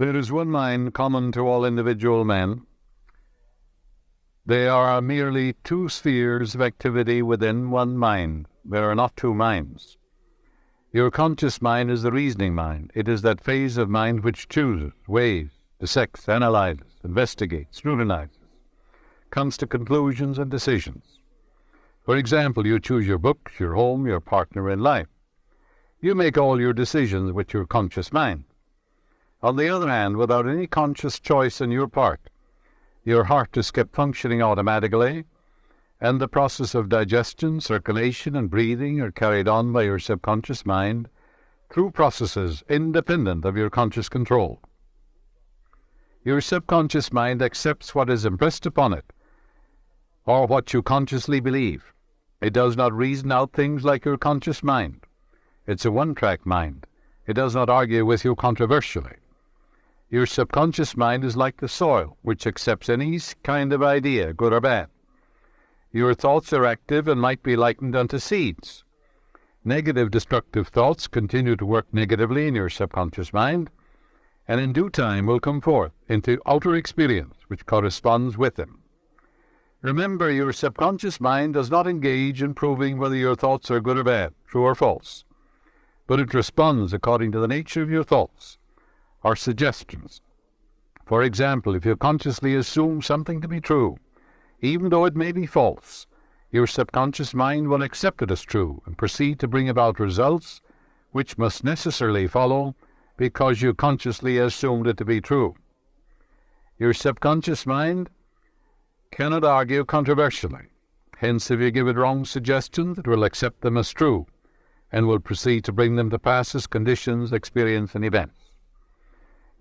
There is one mind common to all individual men. They are merely two spheres of activity within one mind. There are not two minds. Your conscious mind is the reasoning mind. It is that phase of mind which chooses, weighs, dissects, analyzes, investigates, scrutinizes, comes to conclusions and decisions. For example, you choose your books, your home, your partner in life. You make all your decisions with your conscious mind. On the other hand, without any conscious choice on your part, your heart is kept functioning automatically, and the process of digestion, circulation, and breathing are carried on by your subconscious mind through processes independent of your conscious control. Your subconscious mind accepts what is impressed upon it, or what you consciously believe. It does not reason out things like your conscious mind. It's a one-track mind. It does not argue with you controversially. Your subconscious mind is like the soil, which accepts any kind of idea, good or bad. Your thoughts are active and might be likened unto seeds. Negative, destructive thoughts continue to work negatively in your subconscious mind, and in due time will come forth into outer experience, which corresponds with them. Remember, your subconscious mind does not engage in proving whether your thoughts are good or bad, true or false, but it responds according to the nature of your thoughts or suggestions. For example, if you consciously assume something to be true, even though it may be false, your subconscious mind will accept it as true and proceed to bring about results which must necessarily follow because you consciously assumed it to be true. Your subconscious mind cannot argue controversially. Hence, if you give it wrong suggestions, it will accept them as true and will proceed to bring them to pass as conditions, experience, and events.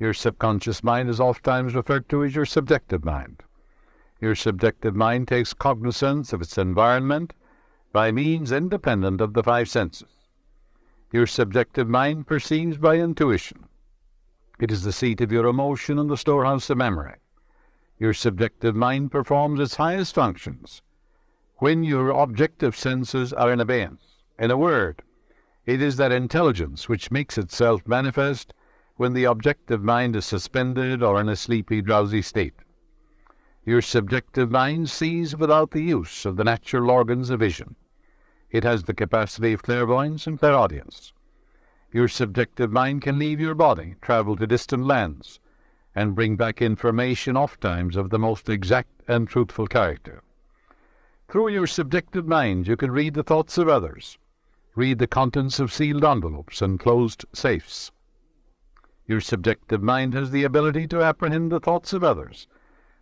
Your subconscious mind is oftentimes referred to as your subjective mind. Your subjective mind takes cognizance of its environment by means independent of the five senses. Your subjective mind perceives by intuition. It is the seat of your emotion and the storehouse of memory. Your subjective mind performs its highest functions when your objective senses are in abeyance. In a word, it is that intelligence which makes itself manifest when the objective mind is suspended or in a sleepy, drowsy state. Your subjective mind sees without the use of the natural organs of vision. It has the capacity of clairvoyance and clairaudience. Your subjective mind can leave your body, travel to distant lands, and bring back information oftentimes of the most exact and truthful character. Through your subjective mind you can read the thoughts of others, read the contents of sealed envelopes and closed safes. Your subjective mind has the ability to apprehend the thoughts of others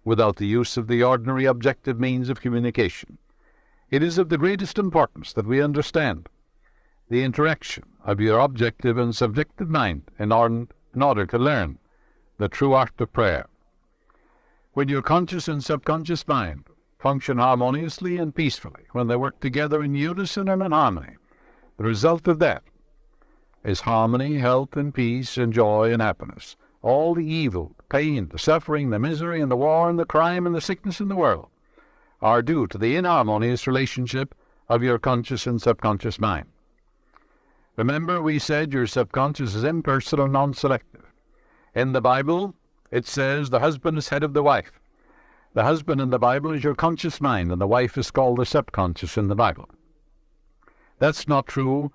without the use of the ordinary objective means of communication. It is of the greatest importance that we understand the interaction of your objective and subjective mind in order to learn the true art of prayer. When your conscious and subconscious mind function harmoniously and peacefully, when they work together in unison and in harmony, the result of that is harmony, health, and peace, and joy, and happiness. All the evil, the pain, the suffering, the misery, and the war, and the crime, and the sickness in the world are due to the inharmonious relationship of your conscious and subconscious mind. Remember, we said your subconscious is impersonal, non-selective. In the Bible, it says the husband is head of the wife. The husband in the Bible is your conscious mind, and the wife is called the subconscious in the Bible. That's not true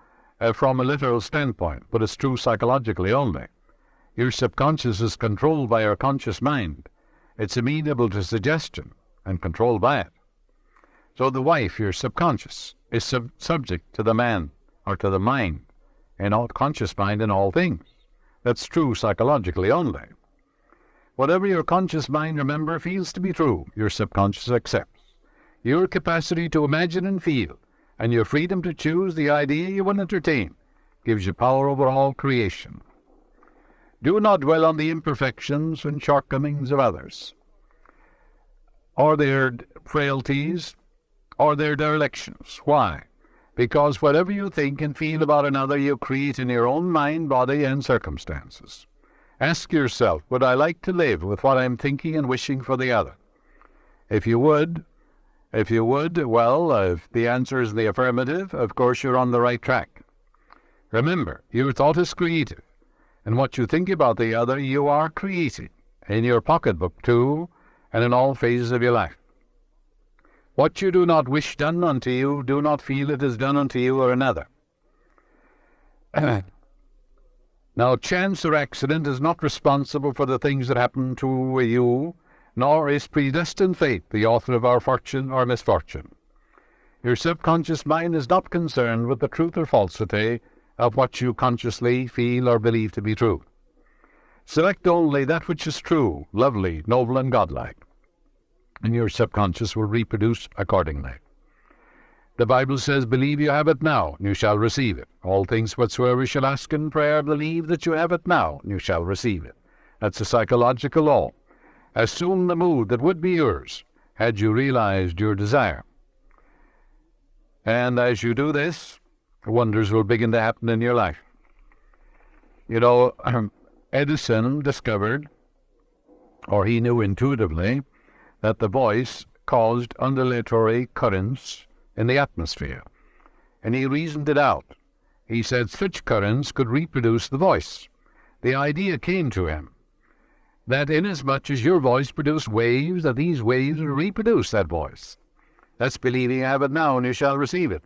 from a literal standpoint, but it's true psychologically only. Your subconscious is controlled by your conscious mind. It's amenable to suggestion and controlled by it. So the wife, your subconscious, is subject to the man or to the mind, and all conscious mind in all things. That's true psychologically only. Whatever your conscious mind, remember, feels to be true, your subconscious accepts. Your capacity to imagine and feel, and your freedom to choose the idea you will entertain, gives you power over all creation. Do not dwell on the imperfections and shortcomings of others, or their frailties, or their derelictions. Why? Because whatever you think and feel about another, you create in your own mind, body, and circumstances. Ask yourself, would I like to live with what I'm thinking and wishing for the other? If you would, well, if the answer is the affirmative, of course you're on the right track. Remember, your thought is creative, And what you think about the other, you are creating in your pocketbook too, and in all phases of your life. What you do not wish done unto you, do not feel it is done unto you or another. Now, chance or accident is not responsible for the things that happen to you, nor is predestined fate the author of our fortune or misfortune. Your subconscious mind is not concerned with the truth or falsity of what you consciously feel or believe to be true. Select only that which is true, lovely, noble, and godlike, and your subconscious will reproduce accordingly. The Bible says, believe you have it now, and you shall receive it. All things whatsoever you shall ask in prayer, believe that you have it now, and you shall receive it. That's a psychological law. Assume the mood that would be yours had you realized your desire. And as you do this, wonders will begin to happen in your life. You know, Edison discovered, or he knew intuitively, that the voice caused undulatory currents in the atmosphere. And he reasoned it out. He said such currents could reproduce the voice. The idea came to him that inasmuch as your voice produced waves, that these waves would reproduce that voice. That's believing you have it now and you shall receive it.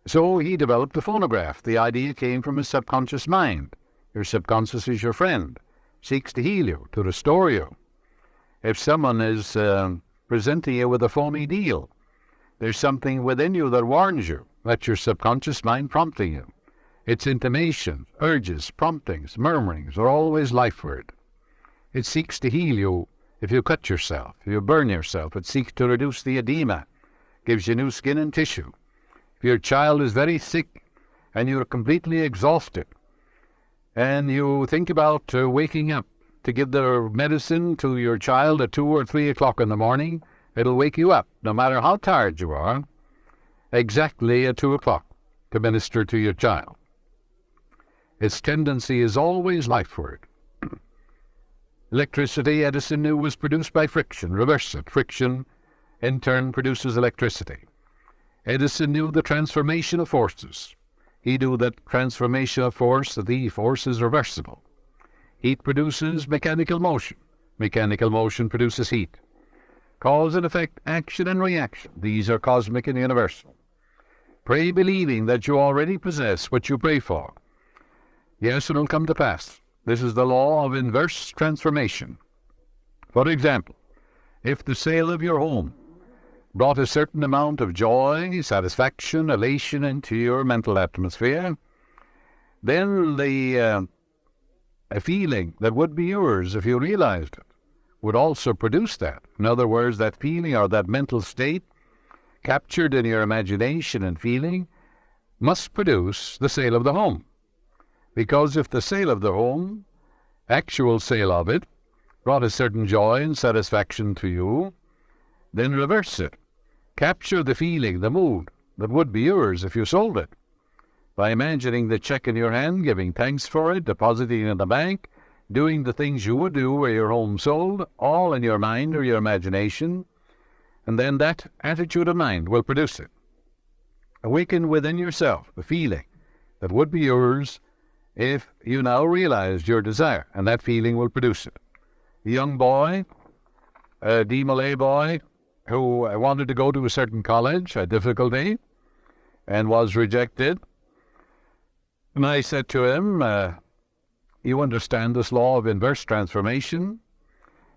So he developed the phonograph. The idea came from his subconscious mind. Your subconscious is your friend, seeks to heal you, to restore you. If someone is presenting you with a phony deal, there's something within you that warns you. That's your subconscious mind prompting you. Its intimations, urges, promptings, murmurings are always life word. It seeks to heal you if you cut yourself, if you burn yourself. It seeks to reduce the edema, gives you new skin and tissue. If your child is very sick and you're completely exhausted, and you think about waking up to give the medicine to your child at 2 or 3 o'clock in the morning, it'll wake you up, no matter how tired you are, exactly at 2 o'clock to minister to your child. Its tendency is always lifeward. Electricity, Edison knew, was produced by friction. Reverse it. Friction, in turn, produces electricity. Edison knew the transformation of forces. He knew that transformation of force, the force is reversible. Heat produces mechanical motion. Mechanical motion produces heat. Cause and effect, action and reaction. These are cosmic and universal. Pray believing that you already possess what you pray for. Yes, it will come to pass. This is the law of inverse transformation. For example, if the sale of your home brought a certain amount of joy, satisfaction, elation into your mental atmosphere, then the a feeling that would be yours if you realized it would also produce that. In other words, that feeling or that mental state captured in your imagination and feeling must produce the sale of the home. Because if the sale of the home, actual sale of it, brought a certain joy and satisfaction to you, then reverse it. Capture the feeling, the mood that would be yours if you sold it, by imagining the check in your hand, giving thanks for it, depositing it in the bank, doing the things you would do were your home sold, all in your mind or your imagination, and then that attitude of mind will produce it. Awaken within yourself the feeling that would be yours if you now realized your desire, and that feeling will produce it. A young boy, a Malay boy, who wanted to go to a certain college, a difficulty, and was rejected. And I said to him, you understand this law of inverse transformation?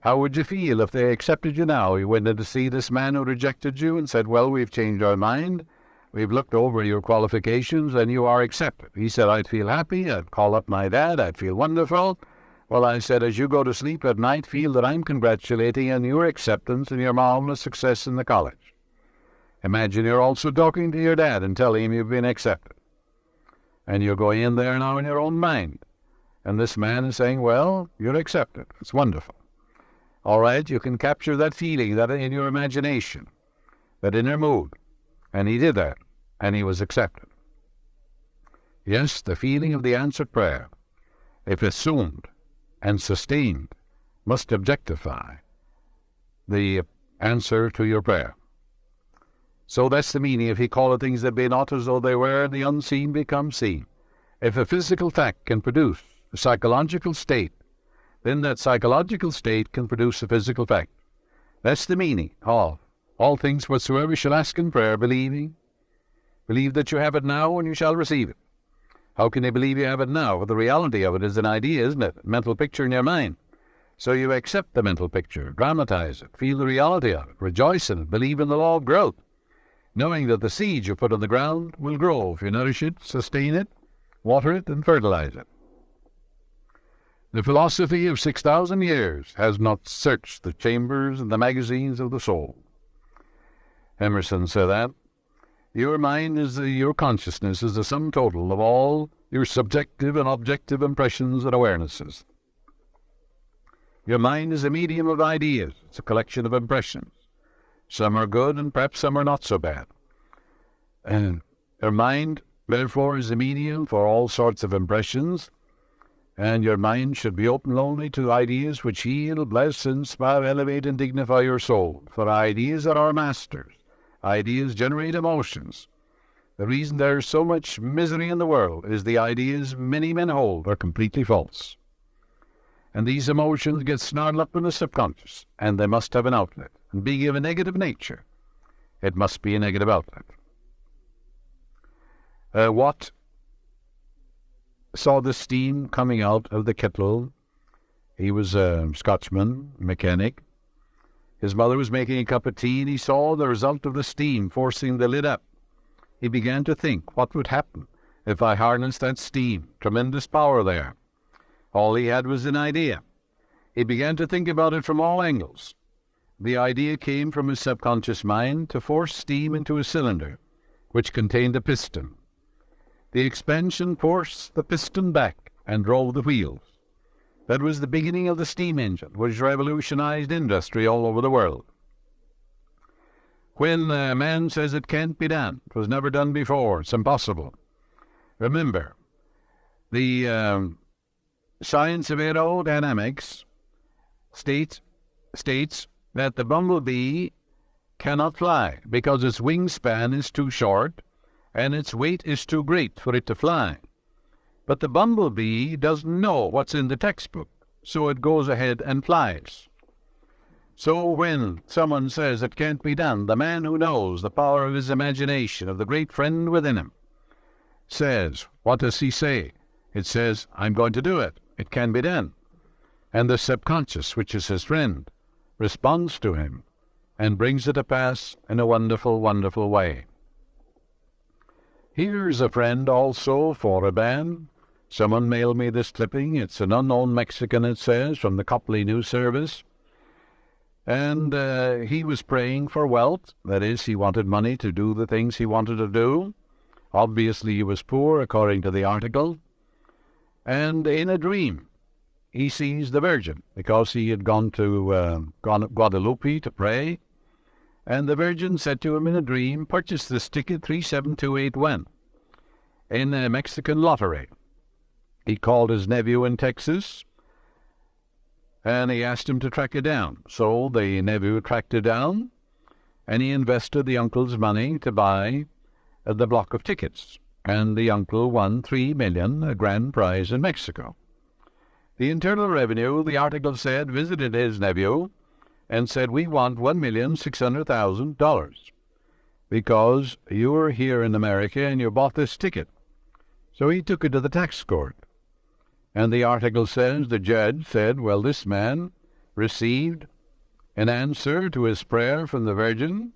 How would you feel if they accepted you now? You went in to see this man who rejected you and said, well, we've changed our mind. We've looked over your qualifications and you are accepted. He said, I'd feel happy. I'd call up my dad. I'd feel wonderful. Well, I said, as you go to sleep at night, feel that I'm congratulating on your acceptance and your marvelous success in the college. Imagine you're also talking to your dad and telling him you've been accepted. And you're going in there now in your own mind. And this man is saying, well, you're accepted. It's wonderful. All right, you can capture that feeling, that in your imagination, that inner mood. And he did that, and he was accepted. Yes, the feeling of the answered prayer, if assumed and sustained, must objectify the answer to your prayer. So that's the meaning. If he calleth things that be not as though they were, the unseen become seen. If a physical fact can produce a psychological state, then that psychological state can produce a physical fact. That's the meaning of all things whatsoever you shall ask in prayer, believing. Believe that you have it now and you shall receive it. How can they believe you have it now? Well, the reality of it is an idea, isn't it? A mental picture in your mind. So you accept the mental picture, dramatize it, feel the reality of it, rejoice in it, believe in the law of growth, knowing that the seed you put on the ground will grow if you nourish it, sustain it, water it, and fertilize it. The philosophy of 6,000 years has not searched the chambers and the magazines of the soul. Emerson said that. Your mind your consciousness is the sum total of all your subjective and objective impressions and awarenesses. Your mind is a medium of ideas. It's a collection of impressions. Some are good and perhaps some are not so bad. And your mind, therefore, is a medium for all sorts of impressions, and your mind should be open only to ideas which heal, bless, inspire, elevate, and dignify your soul. For ideas are our masters. Ideas generate emotions. The reason there is so much misery in the world is the ideas many men hold are completely false. And these emotions get snarled up in the subconscious, and they must have an outlet. And being of a negative nature, it must be a negative outlet. Watt saw the steam coming out of the kettle. He was a Scotchman, mechanic. His mother was making a cup of tea, and he saw the result of the steam forcing the lid up. He began to think, what would happen if I harnessed that steam? Tremendous power there. All he had was an idea. He began to think about it from all angles. The idea came from his subconscious mind to force steam into a cylinder, which contained a piston. The expansion forced the piston back and drove the wheels. That was the beginning of the steam engine, which revolutionized industry all over the world. When a man says it can't be done, it was never done before, it's impossible. Remember, the science of aerodynamics states that the bumblebee cannot fly because its wingspan is too short and its weight is too great for it to fly. But the bumblebee doesn't know what's in the textbook, so it goes ahead and flies. So when someone says it can't be done, the man who knows the power of his imagination, of the great friend within him, says, what does he say? It says, I'm going to do it. It can be done. And the subconscious, which is his friend, responds to him and brings it to pass in a wonderful, wonderful way. Here's a friend also for a band. Someone mailed me this clipping. It's an unknown Mexican, it says, from the Copley News Service. And he was praying for wealth. That is, he wanted money to do the things he wanted to do. Obviously, he was poor, according to the article. And in a dream, he sees the Virgin, because he had gone to Guadalupe to pray. And the Virgin said to him in a dream, purchase this ticket 37281 in a Mexican lottery. He called his nephew in Texas, and he asked him to track it down. So the nephew tracked it down, and he invested the uncle's money to buy the block of tickets. And the uncle won $3 million, a grand prize in Mexico. The Internal Revenue, the article said, visited his nephew and said, we want $1,600,000 because you were here in America and you bought this ticket. So he took it to the tax court. And the article says, the judge said, well, this man received an answer to his prayer from the Virgin,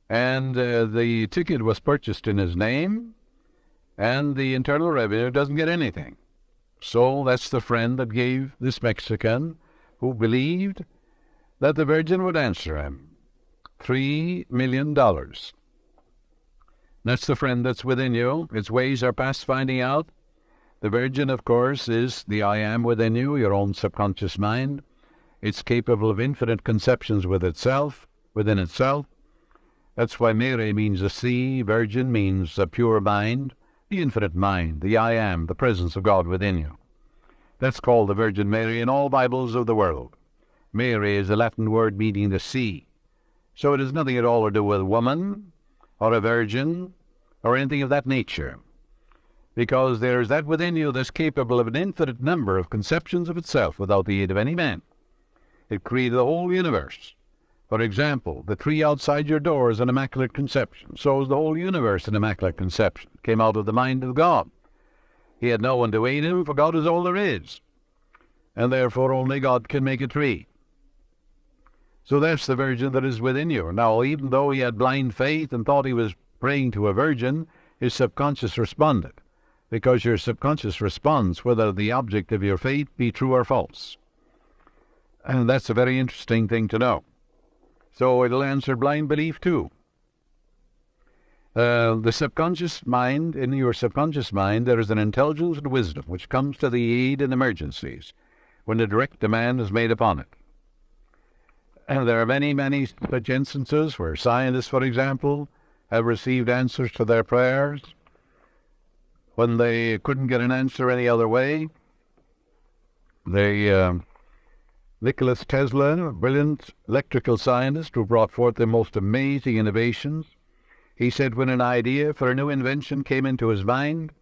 and the ticket was purchased in his name, and the Internal Revenue doesn't get anything. So that's the friend that gave this Mexican, who believed that the Virgin would answer him, $3 million. That's the friend that's within you. Its ways are past finding out. The Virgin, of course, is the I am within you, your own subconscious mind. It's capable of infinite conceptions within itself. That's why Mary means a sea, Virgin means a pure mind, the infinite mind, the I am, the presence of God within you. That's called the Virgin Mary in all Bibles of the world. Mary is a Latin word meaning the sea. So it has nothing at all to do with a woman or a virgin or anything of that nature. because there is that within you that's capable of an infinite number of conceptions of itself without the aid of any man. It created the whole universe. For example, the tree outside your door is an immaculate conception. So is the whole universe an immaculate conception. It came out of the mind of God. He had no one to aid him, for God is all there is. And therefore only God can make a tree. So that's the virgin that is within you. Now, even though he had blind faith and thought he was praying to a virgin, his subconscious responded. Because your subconscious responds whether the object of your faith be true or false. And that's a very interesting thing to know. So it'll answer blind belief too. The subconscious mind, in your subconscious mind, there is an intelligence and wisdom which comes to the aid in emergencies when a direct demand is made upon it. And there are many, many such instances where scientists, for example, have received answers to their prayers when they couldn't get an answer any other way. Nikola Tesla, a brilliant electrical scientist who brought forth the most amazing innovations, he said when an idea for a new invention came into his mind,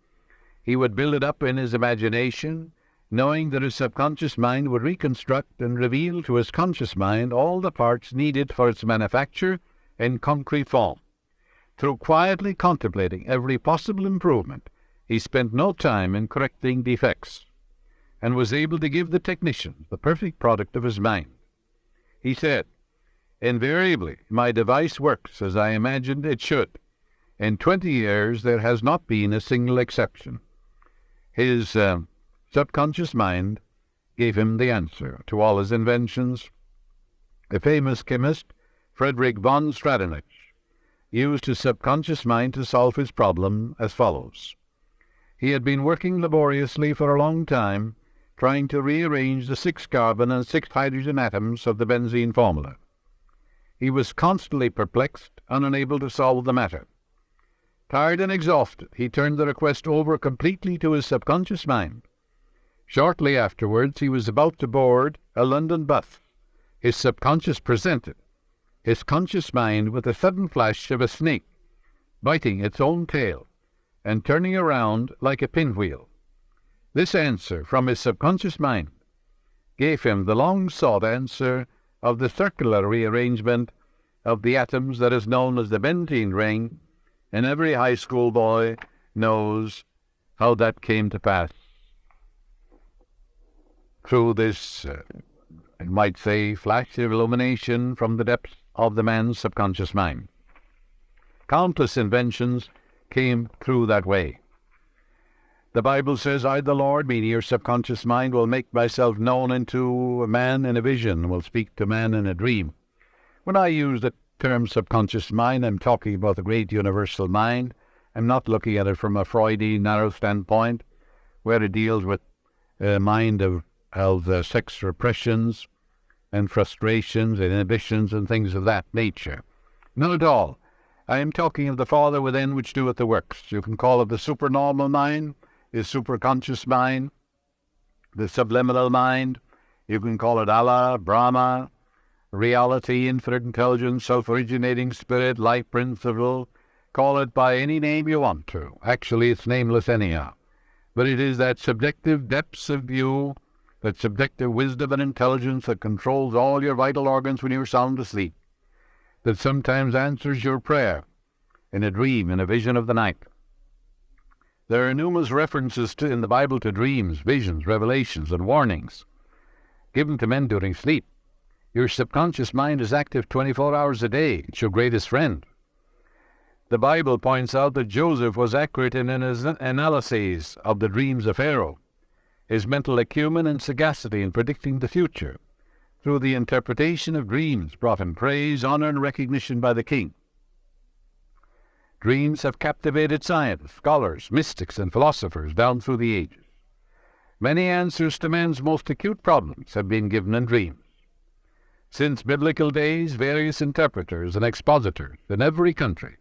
he would build it up in his imagination, knowing that his subconscious mind would reconstruct and reveal to his conscious mind all the parts needed for its manufacture in concrete form. Through quietly contemplating every possible improvement, he spent no time in correcting defects, and was able to give the technician the perfect product of his mind. He said, "Invariably, my device works as I imagined it should. In 20 years, there has not been a single exception." His subconscious mind gave him the answer to all his inventions. The famous chemist, Frederick von Stradonich, used his subconscious mind to solve his problem as follows. He had been working laboriously for a long time, trying to rearrange the 6 carbon and 6 hydrogen atoms of the benzene formula. He was constantly perplexed and unable to solve the matter. Tired and exhausted, he turned the request over completely to his subconscious mind. Shortly afterwards, he was about to board a London bus. His subconscious presented his conscious mind with a sudden flash of a snake biting its own tail and turning around like a pinwheel. This answer from his subconscious mind gave him the long-sought answer of the circular rearrangement of the atoms that is known as the benzene ring, and every high school boy knows how that came to pass. Through this, I might say, flash of illumination from the depths of the man's subconscious mind. Countless inventions came through that way. The Bible says, "I, the Lord," meaning your subconscious mind, "will make myself known unto man in a vision, will speak to man in a dream." When I use the term subconscious mind, I'm talking about the great universal mind. I'm not looking at it from a Freudian narrow standpoint, where it deals with a mind of sex repressions and frustrations and inhibitions and things of that nature. Not at all. I am talking of the Father within which doeth the works. You can call it the supernormal mind, the superconscious mind, the subliminal mind. You can call it Allah, Brahma, reality, infinite intelligence, self-originating spirit, life principle. Call it by any name you want to. Actually, it's nameless anyhow. But it is that subjective depths of view, that subjective wisdom and intelligence that controls all your vital organs when you're sound asleep, that sometimes answers your prayer in a dream, in a vision of the night. There are numerous references in the Bible to dreams, visions, revelations, and warnings given to men during sleep. Your subconscious mind is active 24 hours a day. It's your greatest friend. The Bible points out that Joseph was accurate in his analyses of the dreams of Pharaoh. His mental acumen and sagacity in predicting the future through the interpretation of dreams brought him praise, honor, and recognition by the king. Dreams have captivated scientists, scholars, mystics, and philosophers down through the ages. Many answers to man's most acute problems have been given in dreams. Since biblical days, various interpreters and expositors in every country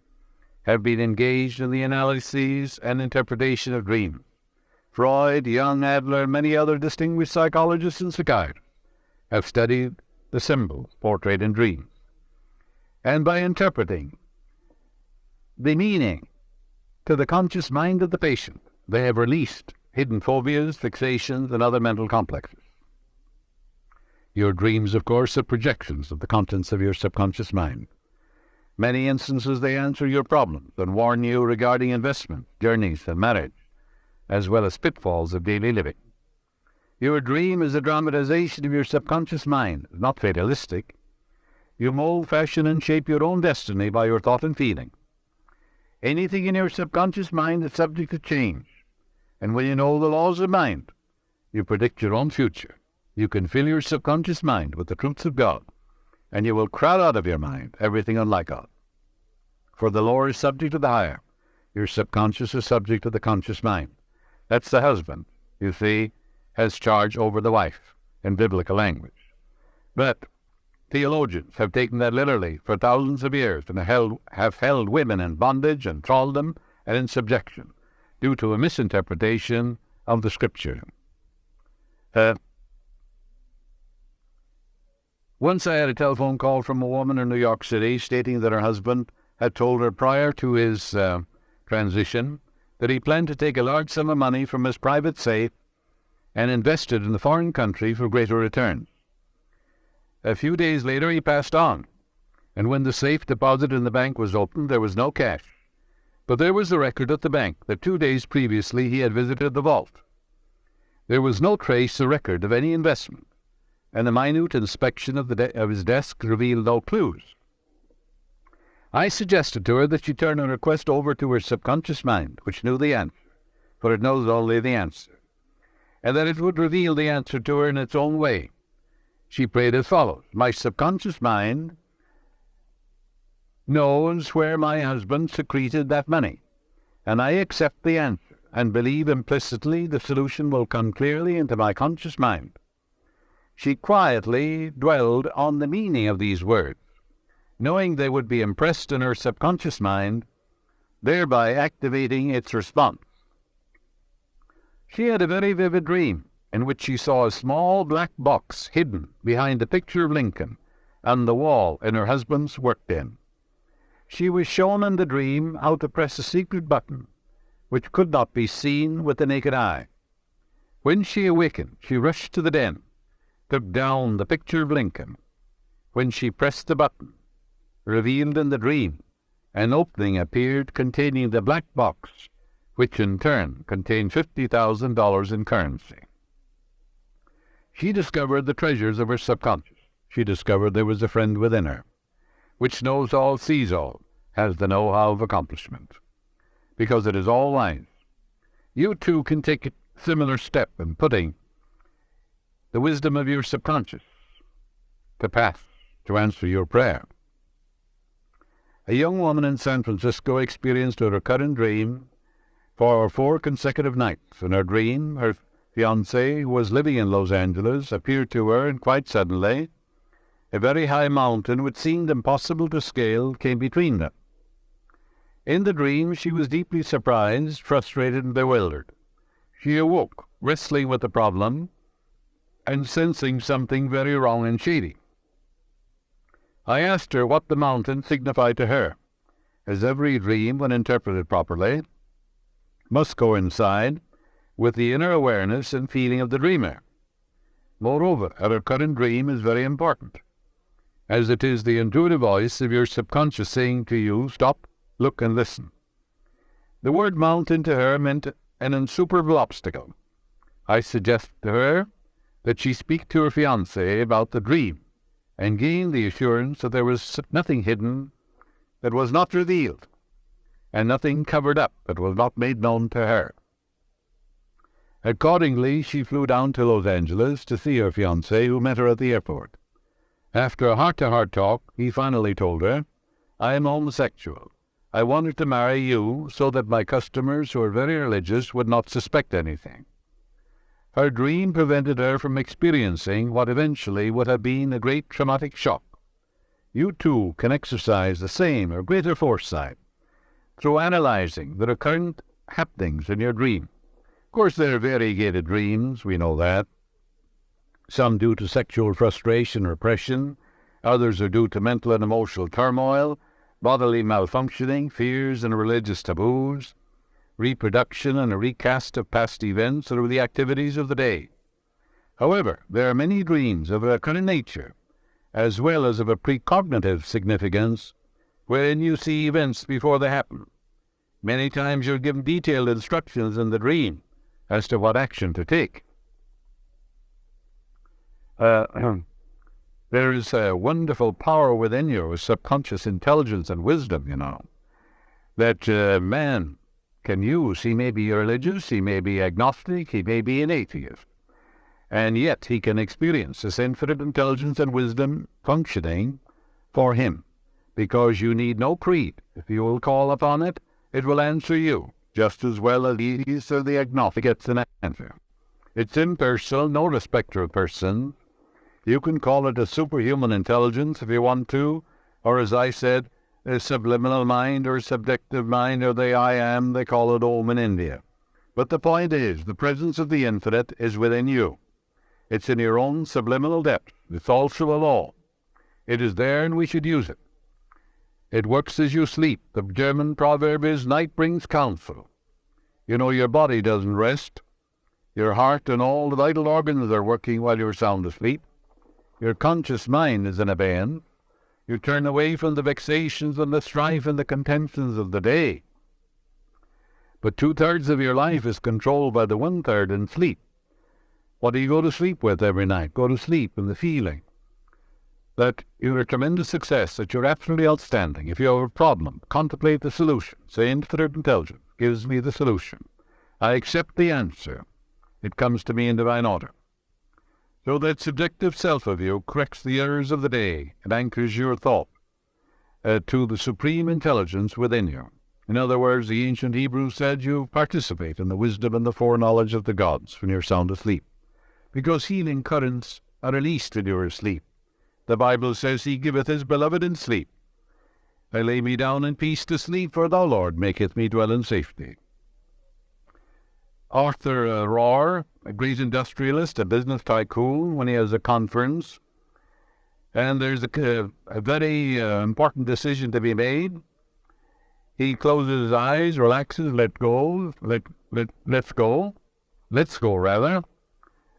have been engaged in the analyses and interpretation of dreams. Freud, Jung, Adler, and many other distinguished psychologists and psychiatrists have studied the symbols portrayed in dreams. And by interpreting the meaning to the conscious mind of the patient they have released hidden phobias, fixations, and other mental complexes. Your dreams, of course, are projections of the contents of your subconscious mind. Many instances they answer your problems and warn you regarding investment, journeys, and marriage, as well as pitfalls of daily living. Your dream is a dramatization of your subconscious mind, not fatalistic. You mold, fashion, and shape your own destiny by your thought and feeling. Anything in your subconscious mind is subject to change, and when you know the laws of mind, you predict your own future. You can fill your subconscious mind with the truths of God, and you will crowd out of your mind everything unlike God. For the lower is subject to the higher. Your subconscious is subject to the conscious mind. That's the husband, you see, has charge over the wife, in biblical language. But theologians have taken that literally for thousands of years and have held women in bondage and thraldom and in subjection due to a misinterpretation of the Scripture. Once I had a telephone call from a woman in New York City stating that her husband had told her prior to his transition that he planned to take a large sum of money from his private safe and invest it in a foreign country for greater returns. A few days later he passed on, and when the safe deposit in the bank was opened, there was no cash. But there was a record at the bank that 2 days previously he had visited the vault. There was no trace or record of any investment, and a minute inspection of his desk revealed no clues. I suggested to her that she turn her request over to her subconscious mind, which knew the answer, for it knows only the answer, and that it would reveal the answer to her in its own way. She prayed as follows: my subconscious mind knows where my husband secreted that money, and I accept the answer and believe implicitly the solution will come clearly into my conscious mind. She quietly dwelled on the meaning of these words, knowing they would be impressed in her subconscious mind, thereby activating its response. She had a very vivid dream in which she saw a small black box hidden behind a picture of Lincoln on the wall in her husband's work den. She was shown in the dream how to press a secret button which could not be seen with the naked eye. When she awakened, she rushed to the den, took down the picture of Lincoln. When she pressed the button, revealed in the dream, an opening appeared containing the black box, which in turn contained $50,000 in currency. She discovered the treasures of her subconscious. She discovered there was a friend within her, which knows all, sees all, has the know-how of accomplishment, because it is all wise. You too can take a similar step in putting the wisdom of your subconscious to pass to answer your prayer. A young woman in San Francisco experienced a recurrent dream for 4 consecutive nights. In her dream, her fiancé, who was living in Los Angeles, appeared to her, and quite suddenly, a very high mountain which seemed impossible to scale came between them. In the dream, she was deeply surprised, frustrated, and bewildered. She awoke, wrestling with the problem and sensing something very wrong and shady. I asked her what the mountain signified to her, as every dream, when interpreted properly, must coincide with the inner awareness and feeling of the dreamer. Moreover, a recurrent dream is very important, as it is the intuitive voice of your subconscious saying to you, stop, look, and listen. The word mountain to her meant an insuperable obstacle. I suggested to her that she speak to her fiancé about the dream and gain the assurance that there was nothing hidden that was not revealed, and nothing covered up that was not made known to her. Accordingly, she flew down to Los Angeles to see her fiancé, who met her at the airport. After a heart-to-heart talk, he finally told her, I am homosexual. I wanted to marry you so that my customers, who are very religious, would not suspect anything. Her dream prevented her from experiencing what eventually would have been a great traumatic shock. You too can exercise the same or greater foresight through analyzing the recurrent happenings in your dream. Of course, there are variegated dreams, we know that. Some due to sexual frustration or repression, others are due to mental and emotional turmoil, bodily malfunctioning, fears and religious taboos. reproduction and a recast of past events through the activities of the day. However, there are many dreams of a recurrent nature, as well as of a precognitive significance, wherein you see events before they happen. Many times you're given detailed instructions in the dream as to what action to take. There is a wonderful power within you, a subconscious intelligence and wisdom, that man can use. He may be religious, he may be agnostic, he may be an atheist, and yet he can experience this infinite intelligence and wisdom functioning for him, because you need no creed. If you will call upon it, it will answer you, just as well as the agnostic gets an answer. It's impersonal, no respecter of person. You can call it a superhuman intelligence if you want to, or as I said, a subliminal mind or subjective mind, or the I am, they call it Om in India. But the point is, the presence of the infinite is within you. It's in your own subliminal depth. It's also a law. It is there, and we should use it. It works as you sleep. The German proverb is, night brings counsel. Your body doesn't rest. Your heart and all the vital organs are working while you're sound asleep. Your conscious mind is in abeyance. You turn away from the vexations and the strife and the contentions of the day. But 2/3 of your life is controlled by the 1/3 in sleep. What do you go to sleep with every night? Go to sleep in the feeling that you're a tremendous success, that you're absolutely outstanding. If you have a problem, contemplate the solution. Say, infinite intelligence gives me the solution. I accept the answer. It comes to me in divine order. So that subjective self of you corrects the errors of the day and anchors your thought to the supreme intelligence within you. In other words, the ancient Hebrews said you participate in the wisdom and the foreknowledge of the gods when you're sound asleep, because healing currents are released when you're asleep. The Bible says, He giveth His beloved in sleep. I lay me down in peace to sleep, for Thou, Lord, maketh me dwell in safety. Arthur Rohr, a great industrialist, a business tycoon, when he has a conference, and there's a very important decision to be made, he closes his eyes, relaxes, let's go,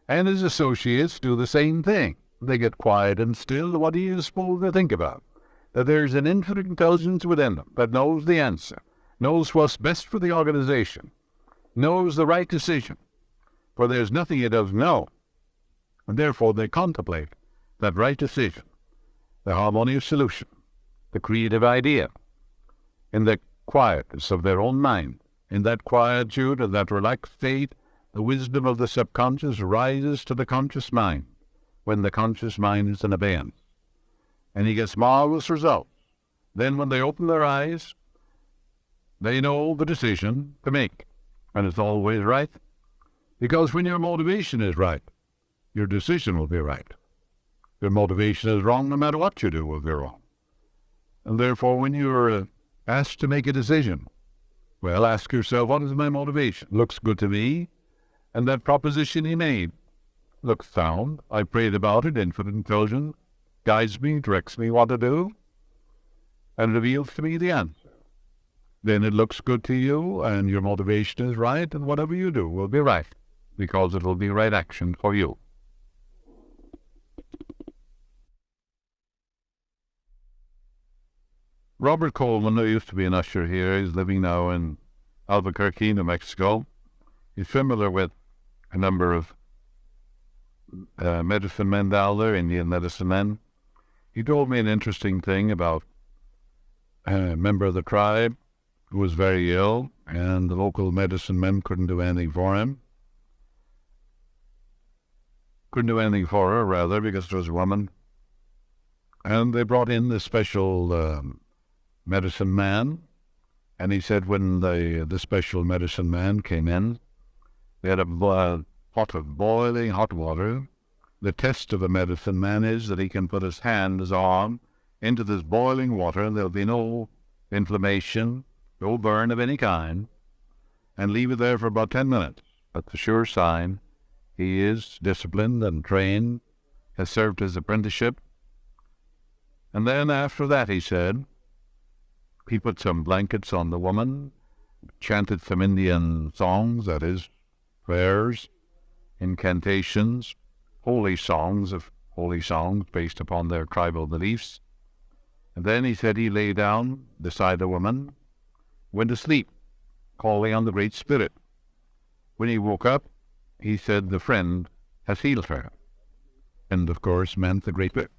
and his associates do the same thing. They get quiet and still. What are you supposed to think about? That there's an infinite intelligence within them that knows the answer, knows what's best for the organization, knows the right decision, for there's nothing it doesn't know, and therefore they contemplate that right decision, the harmonious solution, the creative idea, in the quietness of their own mind. In that quietude, in that relaxed state, the wisdom of the subconscious rises to the conscious mind, when the conscious mind is in abeyance, and he gets marvelous results. Then when they open their eyes, they know the decision to make. And it's always right, because when your motivation is right, your decision will be right. If your motivation is wrong, no matter what you do will be wrong. And therefore, when you're asked to make a decision, well, ask yourself, what is my motivation? Looks good to me, and that proposition he made looks sound. I prayed about it, infinite intelligence guides me, directs me what to do, and reveals to me the answer. Then it looks good to you, and your motivation is right, and whatever you do will be right, because it will be right action for you. Robert Coleman, who used to be an usher here, is living now in Albuquerque, New Mexico. He's familiar with a number of medicine men down there, Indian medicine men. He told me an interesting thing about a member of the tribe who was very ill, and the local medicine men couldn't do anything for him. Couldn't do anything for her, rather, because it was a woman. And they brought in this special medicine man, and he said when the special medicine man came in, they had a pot of boiling hot water. The test of a medicine man is that he can put his hand, his arm, into this boiling water, and there'll be no inflammation, no burn of any kind, and leave it there for about 10 minutes. That's a sure sign he is disciplined and trained, has served his apprenticeship. And then after that, he said, he put some blankets on the woman, chanted some Indian songs, that is, prayers, incantations, holy songs based upon their tribal beliefs. And then he said he lay down beside the woman, went to sleep, calling on the Great Spirit. When he woke up, he said the friend has healed her. And of course meant the Great Spirit.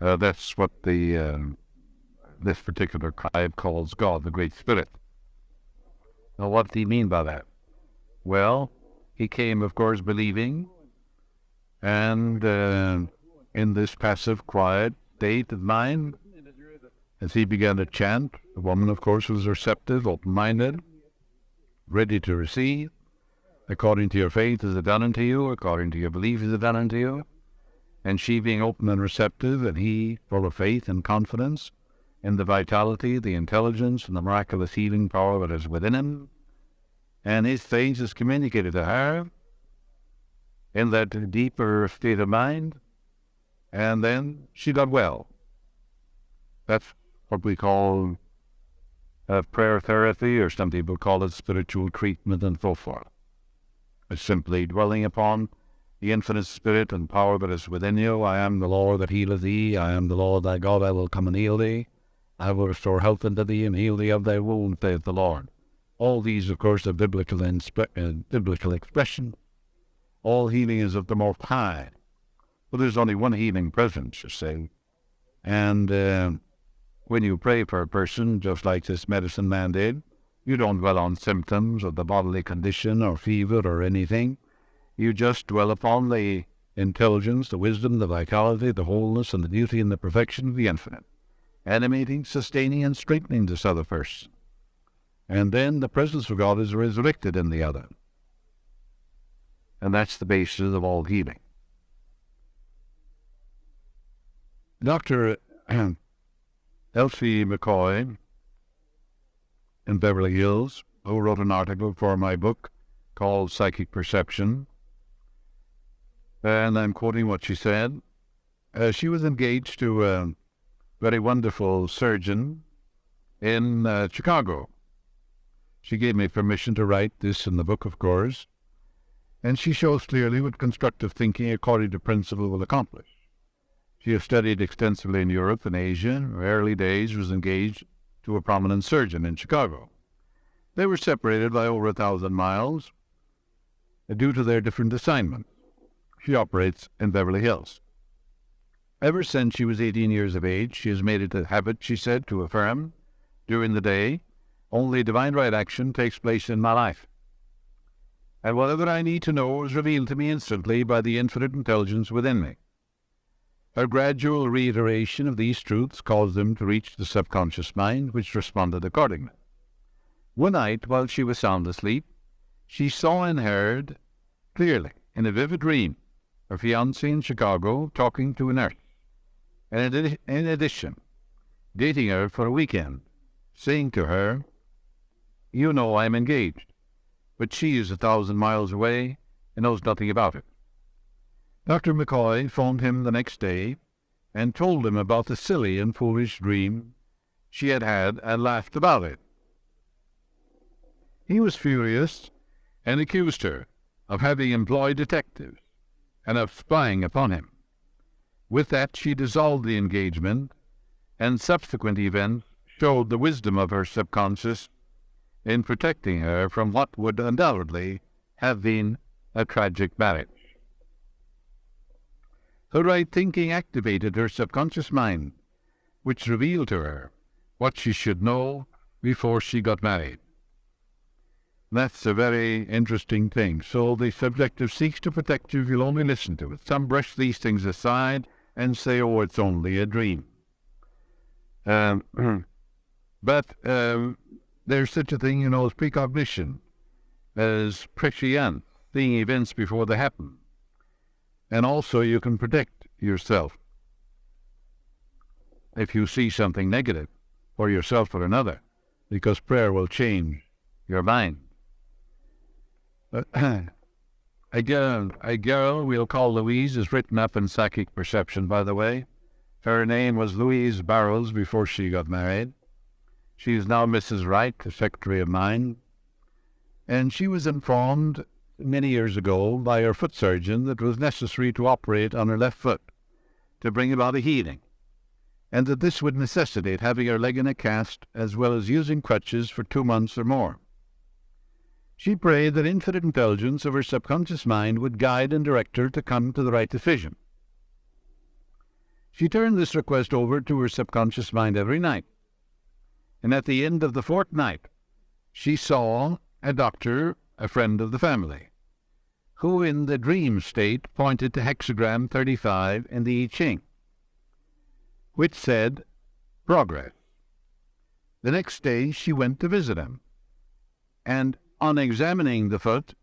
That's what this particular tribe calls God, the Great Spirit. Now, what did he mean by that? Well, he came, of course, believing, and in this passive, quiet state of mind, as he began to chant, the woman, of course, was receptive, open-minded, ready to receive. According to your faith is it done unto you, according to your belief is it done unto you. And she being open and receptive, and he full of faith and confidence in the vitality, the intelligence, and the miraculous healing power that is within him. And his faith is communicated to her in that deeper state of mind, and then she got well. That's what we call prayer therapy, or some people call it spiritual treatment and so forth. It's simply dwelling upon the infinite spirit and power that is within you. I am the Lord that healeth thee. I am the Lord thy God. I will come and heal thee. I will restore health unto thee and heal thee of thy wound, saith the Lord. All these, of course, are biblical expression. All healing is of the Most High. But there's only one healing presence, you see. And when you pray for a person, just like this medicine man did, you don't dwell on symptoms of the bodily condition or fever or anything. You just dwell upon the intelligence, the wisdom, the vitality, the wholeness, and the beauty and the perfection of the infinite, animating, sustaining, and strengthening this other person. And then the presence of God is resurrected in the other. And that's the basis of all healing. Dr. Elsie McCoy in Beverly Hills, who wrote an article for my book called Psychic Perception, and I'm quoting what she said. She was engaged to a very wonderful surgeon in Chicago. She gave me permission to write this in the book, of course, and she shows clearly what constructive thinking according to principle will accomplish. She has studied extensively in Europe and Asia. In her early days was engaged to a prominent surgeon in Chicago. They were separated by over 1,000 miles due to their different assignments. She operates in Beverly Hills. Ever since she was 18 years of age, she has made it a habit, she said, to affirm during the day, only divine right action takes place in my life. And whatever I need to know is revealed to me instantly by the infinite intelligence within me. Her gradual reiteration of these truths caused them to reach the subconscious mind, which responded accordingly. One night, while she was sound asleep, she saw and heard clearly, in a vivid dream, her fiancé in Chicago talking to a nurse, and in addition, dating her for a weekend, saying to her, "You know I'm engaged," but she is 1,000 miles away and knows nothing about it. Dr. McCoy phoned him the next day and told him about the silly and foolish dream she had had and laughed about it. He was furious and accused her of having employed detectives and of spying upon him. With that, she dissolved the engagement, and subsequent events showed the wisdom of her subconscious in protecting her from what would undoubtedly have been a tragic marriage. Her right thinking activated her subconscious mind, which revealed to her what she should know before she got married. That's a very interesting thing. So the subjective seeks to protect you if you'll only listen to it. Some brush these things aside and say, oh, it's only a dream. But there's such a thing, as precognition, as prescience, seeing events before they happen. And also you can protect yourself if you see something negative for yourself or another, because prayer will change your mind. A girl we'll call Louise is written up in Psychic Perception, by the way. Her name was Louise Barrows before she got married. She is now Mrs. Wright, a secretary of mine, and she was informed many years ago by her foot surgeon that it was necessary to operate on her left foot to bring about a healing, and that this would necessitate having her leg in a cast as well as using crutches for 2 months or more. She prayed that infinite intelligence of her subconscious mind would guide and direct her to come to the right decision. She turned this request over to her subconscious mind every night, and at the end of the fortnight, she saw a doctor, a friend of the family, who in the dream state pointed to hexagram 35 in the I Ching, which said, progress. The next day she went to visit him, and on examining the foot,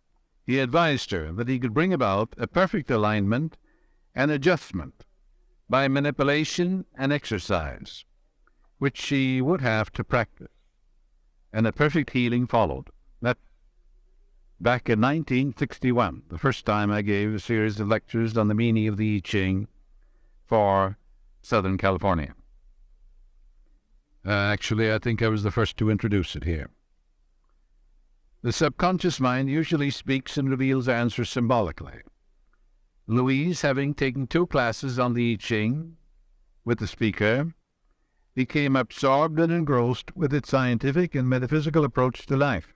he advised her that he could bring about a perfect alignment and adjustment by manipulation and exercise, which she would have to practice, and a perfect healing followed. That's back in 1961, the first time I gave a series of lectures on the meaning of the I Ching for Southern California. Actually, I think I was the first to introduce it here. The subconscious mind usually speaks and reveals answers symbolically. Louise, having taken 2 classes on the I Ching with the speaker, became absorbed and engrossed with its scientific and metaphysical approach to life.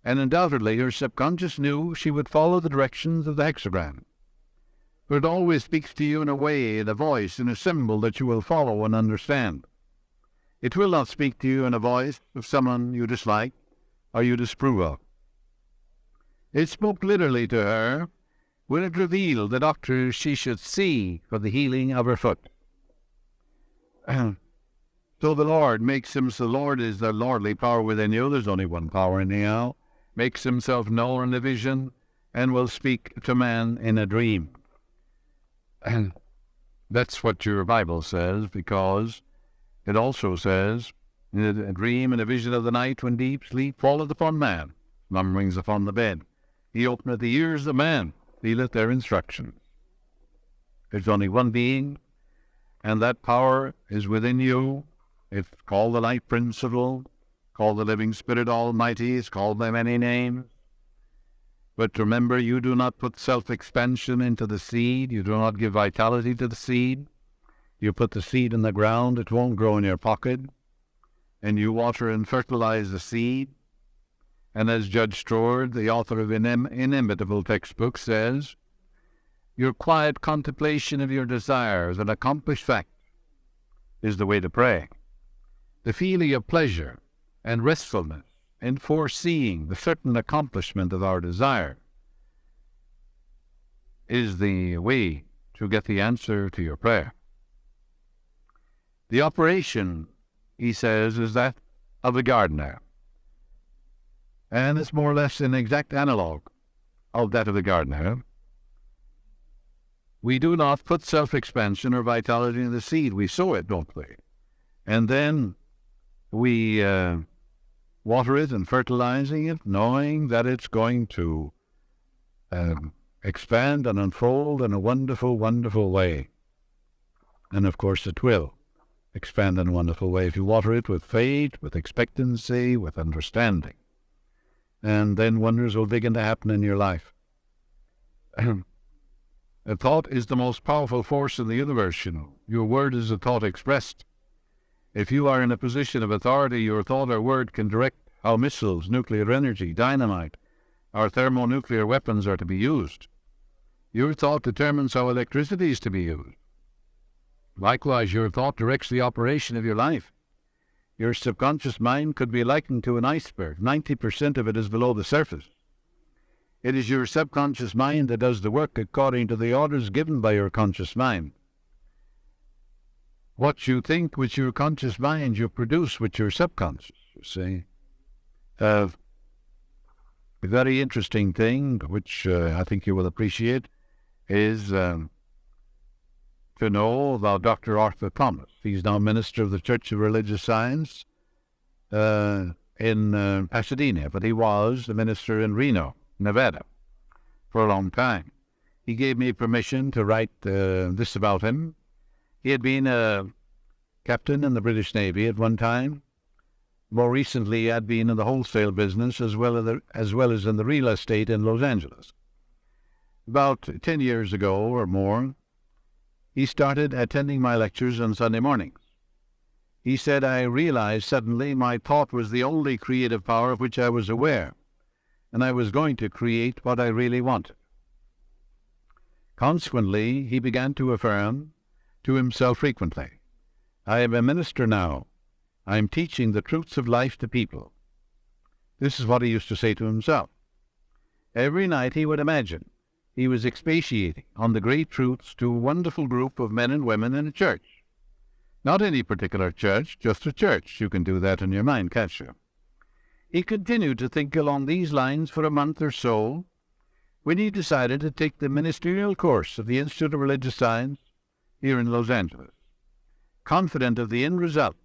And undoubtedly her subconscious knew she would follow the directions of the hexagram. For it always speaks to you in a way, in a voice, in a symbol that you will follow and understand. It will not speak to you in a voice of someone you dislike or you disapprove of. It spoke literally to her when it revealed the doctor she should see for the healing of her foot. So the Lord makes him, so the Lord is the lordly power within you. There's only one power anyhow. Makes himself known in a vision and will speak to man in a dream. And that's what your Bible says, because it also says, in a dream and a vision of the night when deep sleep falleth upon man, slumberings upon the bed. He openeth the ears of man, feeleth their instructions. There's only one being, and that power is within you. It's called the life principle, called the living spirit almighty, it's called by many names. But remember, you do not put self-expansion into the seed, you do not give vitality to the seed. You put the seed in the ground, it won't grow in your pocket, and you water and fertilize the seed. And as Judge Strord, the author of inimitable textbook, says, your quiet contemplation of your desires, an accomplished fact, is the way to pray. The feeling of pleasure and restfulness in foreseeing the certain accomplishment of our desire is the way to get the answer to your prayer. The operation, he says, is that of the gardener, and it's more or less an exact analog of that of the gardener. We do not put self-expansion or vitality in the seed. We sow it, don't we? And then we water it and fertilizing it, knowing that it's going to expand and unfold in a wonderful, wonderful way. And of course it will expand in a wonderful way if you water it with faith, with expectancy, with understanding. And then wonders will begin to happen in your life. A thought is the most powerful force in the universe, you know. Your word is a thought expressed. If you are in a position of authority, your thought or word can direct how missiles, nuclear energy, dynamite, or thermonuclear weapons are to be used. Your thought determines how electricity is to be used. Likewise, your thought directs the operation of your life. Your subconscious mind could be likened to an iceberg. 90% of it is below the surface. It is your subconscious mind that does the work according to the orders given by your conscious mind. What you think with your conscious mind, you produce with your subconscious, you see. A very interesting thing, which I think you will appreciate, is to know about Dr. Arthur Thomas. He's now minister of the Church of Religious Science in Pasadena, but he was the minister in Reno, Nevada, for a long time. He gave me permission to write this about him. He had been a captain in the British Navy at one time, More recently, he had been in the wholesale business as well as in the real estate in Los Angeles. About 10 years ago or more, he started attending my lectures on Sunday mornings. He said, I realized suddenly my thought was the only creative power of which I was aware, and I was going to create what I really wanted. Consequently, he began to affirm to himself frequently, I am a minister now. I am teaching the truths of life to people. This is what he used to say to himself. Every night he would imagine he was expatiating on the great truths to a wonderful group of men and women in a church. Not any particular church, just a church. You can do that in your mind, can't you? He continued to think along these lines for a month or so, when he decided to take the ministerial course of the Institute of Religious Science here in Los Angeles, confident of the end result,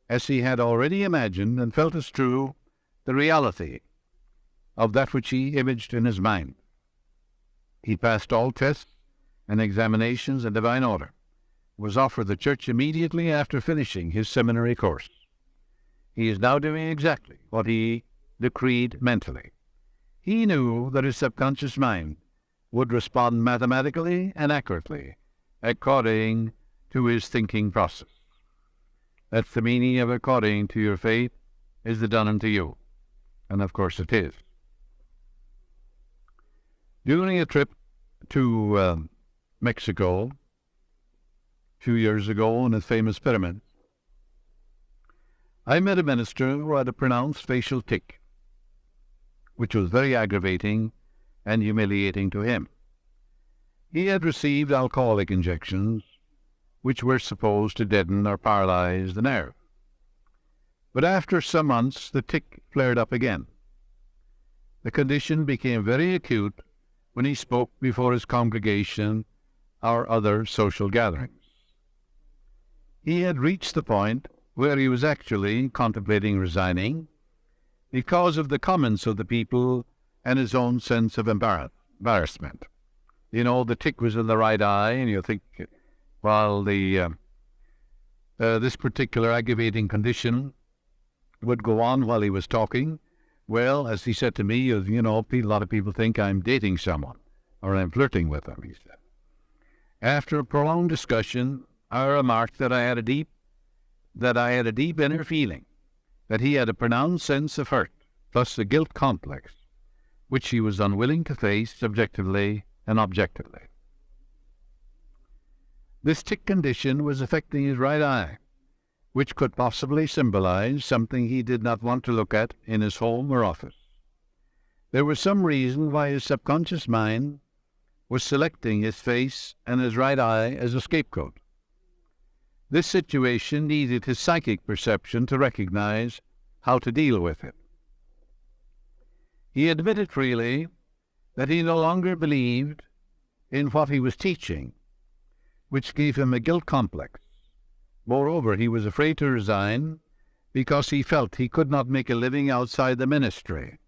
as he had already imagined and felt as true the reality of that which he imaged in his mind. He passed all tests and examinations in divine order, was offered the church immediately after finishing his seminary course. He is now doing exactly what he decreed mentally. He knew that his subconscious mind would respond mathematically and accurately according to his thinking process. That's the meaning of according to your faith is it done unto you. And of course it is. During a trip to Mexico a few years ago in the famous pyramids, I met a minister who had a pronounced facial tic, which was very aggravating and humiliating to him. He had received alcoholic injections, which were supposed to deaden or paralyze the nerve. But after some months, the tic flared up again. The condition became very acute when he spoke before his congregation or other social gatherings. He had reached the point where he was actually contemplating resigning because of the comments of the people and his own sense of embarrassment. You know, the tic was in the right eye, and you think, while this particular aggravating condition would go on while he was talking, well, as he said to me, a lot of people think I'm dating someone or I'm flirting with them, he said. After a prolonged discussion, I remarked that I had a deep inner feeling that he had a pronounced sense of hurt, plus a guilt complex, which he was unwilling to face subjectively and objectively. This tic condition was affecting his right eye, which could possibly symbolize something he did not want to look at in his home or office. There was some reason why his subconscious mind was selecting his face and his right eye as a scapegoat. This situation needed his psychic perception to recognize how to deal with it. He admitted freely that he no longer believed in what he was teaching, which gave him a guilt complex. Moreover, he was afraid to resign because he felt he could not make a living outside the ministry.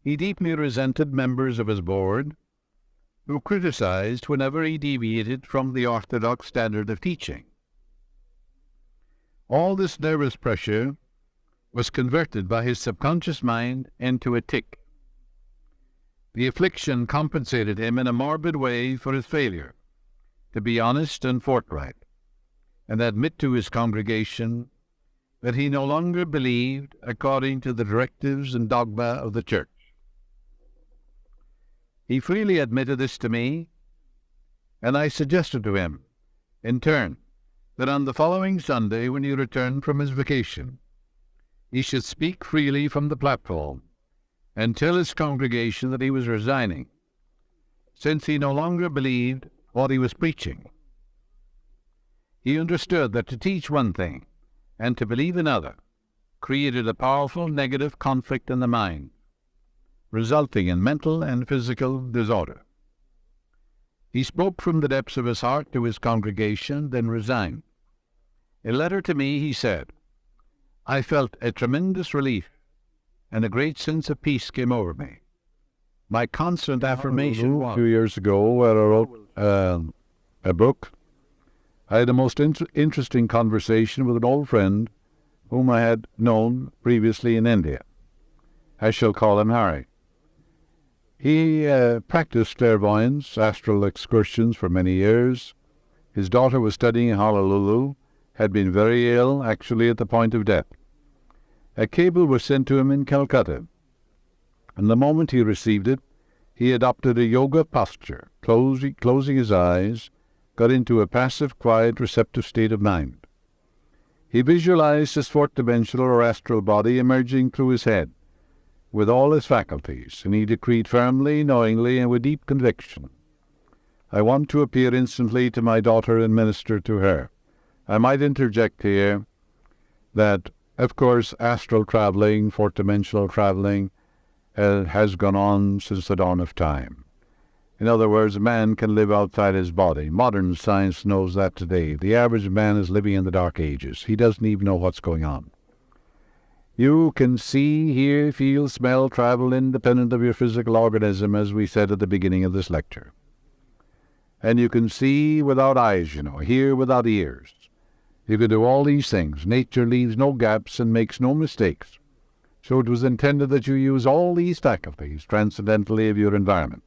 He deeply resented members of his board who criticized whenever he deviated from the orthodox standard of teaching. All this nervous pressure was converted by his subconscious mind into a tic. The affliction compensated him in a morbid way for his failure to be honest and forthright, and admit to his congregation that he no longer believed according to the directives and dogma of the church. He freely admitted this to me, and I suggested to him, in turn, that on the following Sunday, when he returned from his vacation, he should speak freely from the platform and tell his congregation that he was resigning, since he no longer believed what he was preaching. He understood that to teach one thing and to believe another created a powerful negative conflict in the mind, resulting in mental and physical disorder. He spoke from the depths of his heart to his congregation, then resigned. In a letter to me, he said, I felt a tremendous relief, and a great sense of peace came over me. My constant affirmation was... 2 years ago, where I wrote a book I had a most interesting conversation with an old friend whom I had known previously in India. I shall call him Harry. He practiced clairvoyance, astral excursions for many years. His daughter was studying in Honolulu, had been very ill, actually at the point of death. A cable was sent to him in Calcutta, and the moment he received it, he adopted a yoga posture, closing his eyes, got into a passive, quiet, receptive state of mind. He visualized his fourth-dimensional or astral body emerging through his head, with all his faculties, and he decreed firmly, knowingly, and with deep conviction, I want to appear instantly to my daughter and minister to her. I might interject here that, of course, astral traveling, fourth-dimensional traveling, has gone on since the dawn of time. In other words, man can live outside his body. Modern science knows that today. The average man is living in the Dark Ages. He doesn't even know what's going on. You can see, hear, feel, smell, travel independent of your physical organism, as we said at the beginning of this lecture. And you can see without eyes, hear without ears. You can do all these things. Nature leaves no gaps and makes no mistakes. So it was intended that you use all these faculties transcendently of your environment.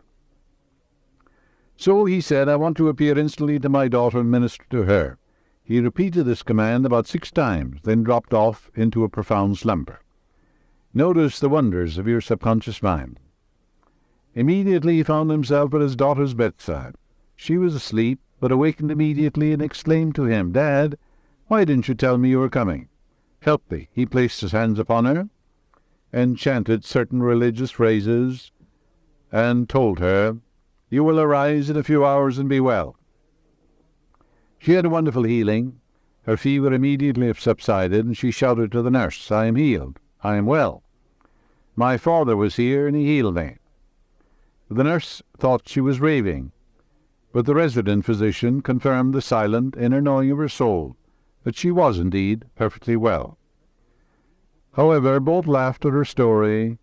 So he said, I want to appear instantly to my daughter and minister to her. He repeated this command about 6 times, then dropped off into a profound slumber. Notice the wonders of your subconscious mind. Immediately he found himself at his daughter's bedside. She was asleep, but awakened immediately and exclaimed to him, Dad, why didn't you tell me you were coming? Help me. He placed his hands upon her and chanted certain religious phrases and told her, You will arise in a few hours and be well. She had a wonderful healing. Her fever immediately subsided, and she shouted to the nurse, I am healed. I am well. My father was here, and he healed me. The nurse thought she was raving, but the resident physician confirmed the silent inner knowing of her soul, that she was indeed perfectly well. However, both laughed at her story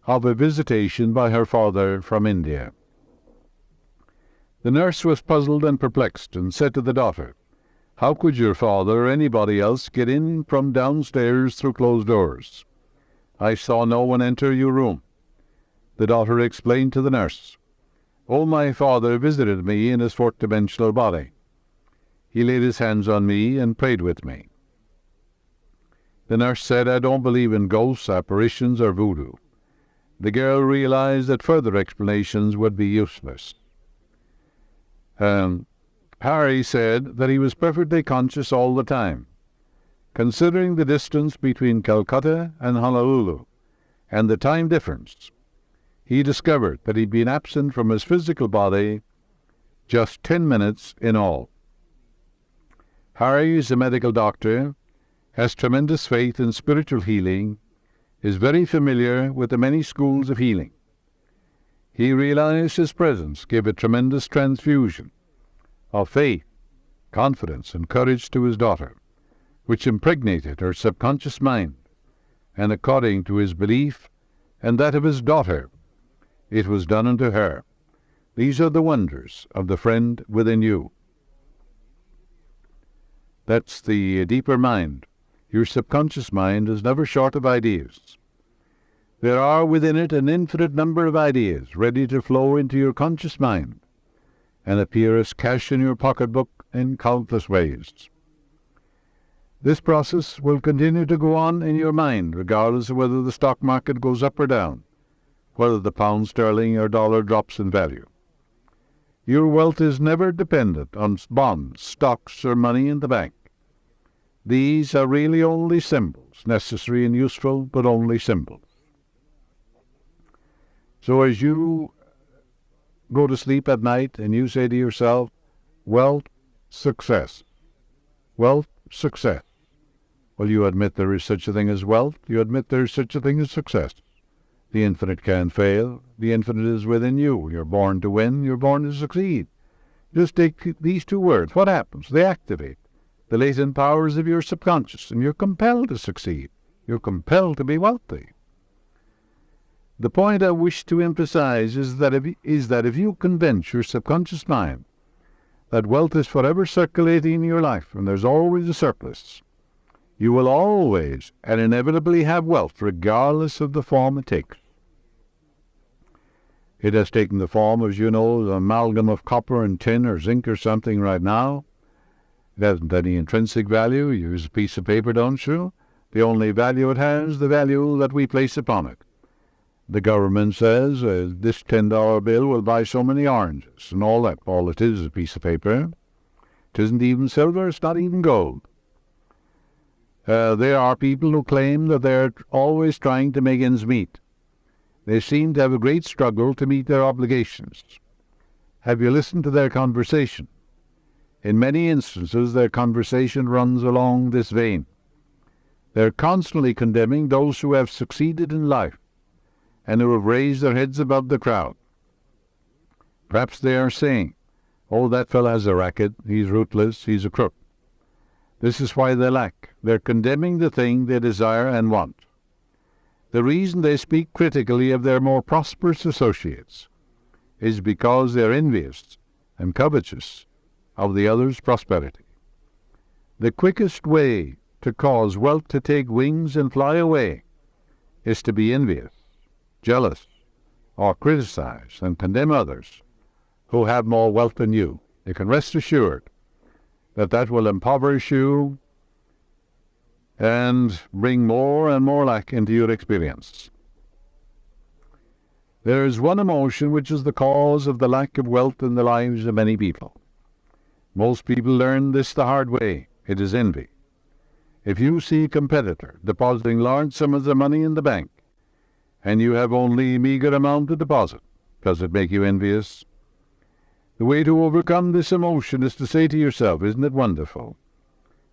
of a visitation by her father from India. The nurse was puzzled and perplexed, and said to the daughter, How could your father or anybody else get in from downstairs through closed doors? I saw no one enter your room. The daughter explained to the nurse, my father visited me in his fourth-dimensional body. He laid his hands on me and prayed with me. The nurse said, I don't believe in ghosts, apparitions, or voodoo. The girl realized that further explanations would be useless. Harry said that he was perfectly conscious all the time. Considering the distance between Calcutta and Honolulu and the time difference, he discovered that he'd been absent from his physical body just 10 minutes in all. Harry is a medical doctor, has tremendous faith in spiritual healing, is very familiar with the many schools of healing. He realized his presence gave a tremendous transfusion of faith, confidence, and courage to his daughter, which impregnated her subconscious mind, and according to his belief and that of his daughter, it was done unto her. These are the wonders of the friend within you. That's the deeper mind. Your subconscious mind is never short of ideas. There are within it an infinite number of ideas ready to flow into your conscious mind and appear as cash in your pocketbook in countless ways. This process will continue to go on in your mind regardless of whether the stock market goes up or down, whether the pound sterling or dollar drops in value. Your wealth is never dependent on bonds, stocks, or money in the bank. These are really only symbols, necessary and useful, but only symbols. So as you go to sleep at night and you say to yourself, wealth, success, wealth, success. Well, you admit there is such a thing as wealth. You admit there is such a thing as success. The infinite can't fail. The infinite is within you. You're born to win. You're born to succeed. Just take these 2 words. What happens? They activate the latent powers of your subconscious, and you're compelled to succeed. You're compelled to be wealthy. The point I wish to emphasize is that if you convince your subconscious mind that wealth is forever circulating in your life, and there's always a surplus. You will always and inevitably have wealth, regardless of the form it takes. It has taken the form of, an amalgam of copper and tin or zinc or something right now. It hasn't any intrinsic value. You use a piece of paper, don't you? The only value it has, the value that we place upon it. The government says this $10 bill will buy so many oranges and all that. All it is a piece of paper. It isn't even silver. It's not even gold. There are people who claim that they're always trying to make ends meet. They seem to have a great struggle to meet their obligations. Have you listened to their conversation? In many instances, their conversation runs along this vein. They're constantly condemning those who have succeeded in life and who have raised their heads above the crowd. Perhaps they are saying, "Oh, that fellow has a racket, he's ruthless, he's a crook." This is why they lack. They're condemning the thing they desire and want. The reason they speak critically of their more prosperous associates is because they're envious and covetous of the other's prosperity. The quickest way to cause wealth to take wings and fly away is to be envious, jealous, or criticize and condemn others who have more wealth than you. You can rest assured that will impoverish you and bring more and more lack into your experience. There is one emotion which is the cause of the lack of wealth in the lives of many people. Most people learn this the hard way. It is envy. If you see a competitor depositing large sums of money in the bank, and you have only a meager amount to deposit, does it make you envious? The way to overcome this emotion is to say to yourself, "Isn't it wonderful?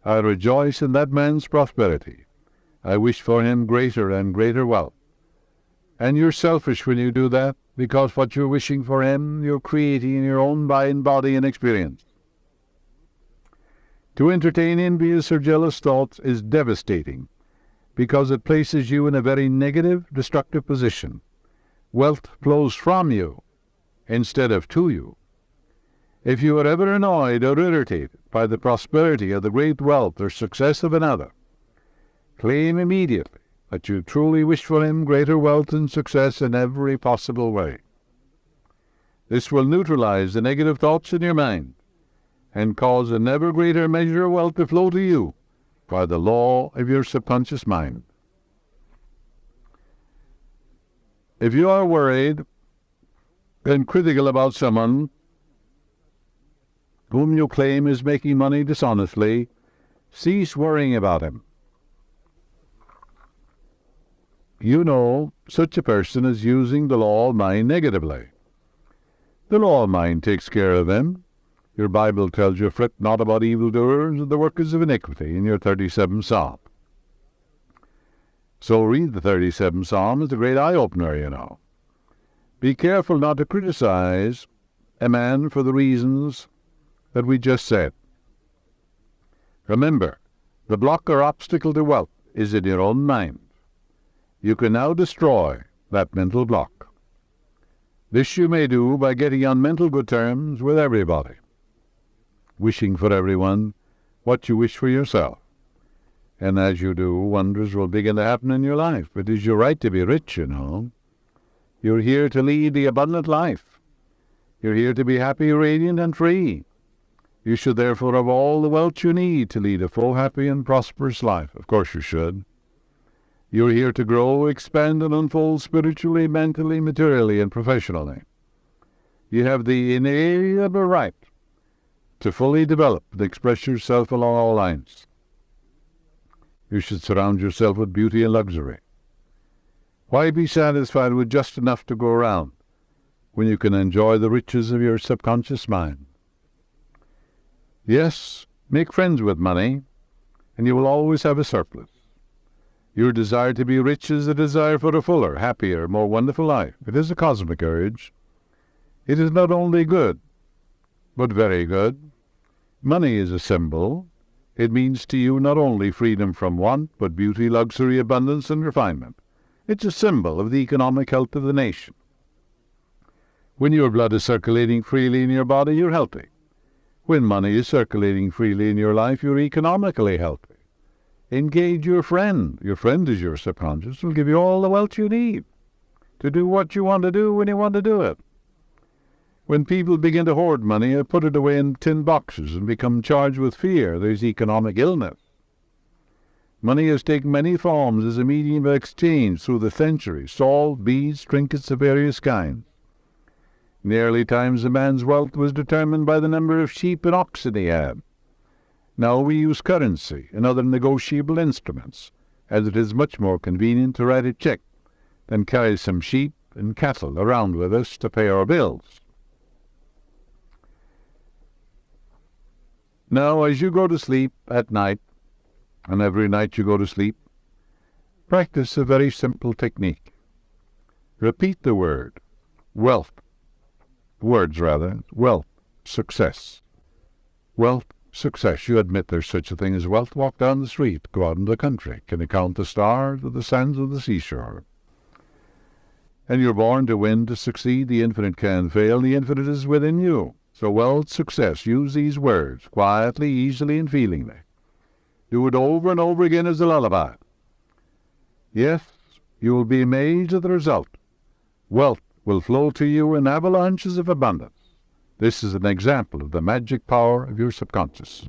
I rejoice in that man's prosperity. I wish for him greater and greater wealth." And you're selfish when you do that, because what you're wishing for him, you're creating in your own mind, body, and experience. To entertain envious or jealous thoughts is devastating, because it places you in a very negative, destructive position. Wealth flows from you instead of to you. If you are ever annoyed or irritated by the prosperity or the great wealth or success of another, claim immediately that you truly wish for him greater wealth and success in every possible way. This will neutralize the negative thoughts in your mind and cause an ever greater measure of wealth to flow to you by the law of your subconscious mind. If you are worried and critical about someone whom you claim is making money dishonestly, cease worrying about him. You know such a person is using the law of mind negatively. The law of mind takes care of him. Your Bible tells you, "Fret not about evildoers and the workers of iniquity," in your 37th Psalm. So read the 37th Psalm. It's a great eye-opener, you know. Be careful not to criticize a man for the reasons that we just said. Remember, the block or obstacle to wealth is in your own mind. You can now destroy that mental block. This you may do by getting on mental good terms with everybody, wishing for everyone what you wish for yourself. And as you do, wonders will begin to happen in your life. It is your right to be rich, you know. You're here to lead the abundant life. You're here to be happy, radiant, and free. You should therefore have all the wealth you need to lead a full, happy, and prosperous life. Of course you should. You're here to grow, expand, and unfold spiritually, mentally, materially, and professionally. You have the inalienable right to fully develop and express yourself along all lines. You should surround yourself with beauty and luxury. Why be satisfied with just enough to go around when you can enjoy the riches of your subconscious mind? Yes, make friends with money, and you will always have a surplus. Your desire to be rich is a desire for a fuller, happier, more wonderful life. It is a cosmic urge. It is not only good, but very good. Money is a symbol. It means to you not only freedom from want, but beauty, luxury, abundance, and refinement. It's a symbol of the economic health of the nation. When your blood is circulating freely in your body, you're healthy. When money is circulating freely in your life, you're economically healthy. Engage your friend. Your friend is your subconscious. Will give you all the wealth you need to do what you want to do when you want to do it. When people begin to hoard money or put it away in tin boxes and become charged with fear, there's economic illness. Money has taken many forms as a medium of exchange through the centuries: salt, beads, trinkets of various kinds. In the early times, a man's wealth was determined by the number of sheep and oxen he had. Now we use currency and other negotiable instruments, as it is much more convenient to write a check than carry some sheep and cattle around with us to pay our bills. Now, as you go to sleep at night, and every night you go to sleep, practice a very simple technique. Repeat the words, wealth, success. Wealth, success. You admit there's such a thing as wealth. Walk down the street, go out in the country. Can you count the stars or the sands of the seashore? And you're born to win, to succeed. The infinite can fail. The infinite is within you. So wealth, success. Use these words quietly, easily, and feelingly. Do it over and over again as a lullaby. Yes, you will be amazed at the result. Wealth will flow to you in avalanches of abundance. This is an example of the magic power of your subconscious.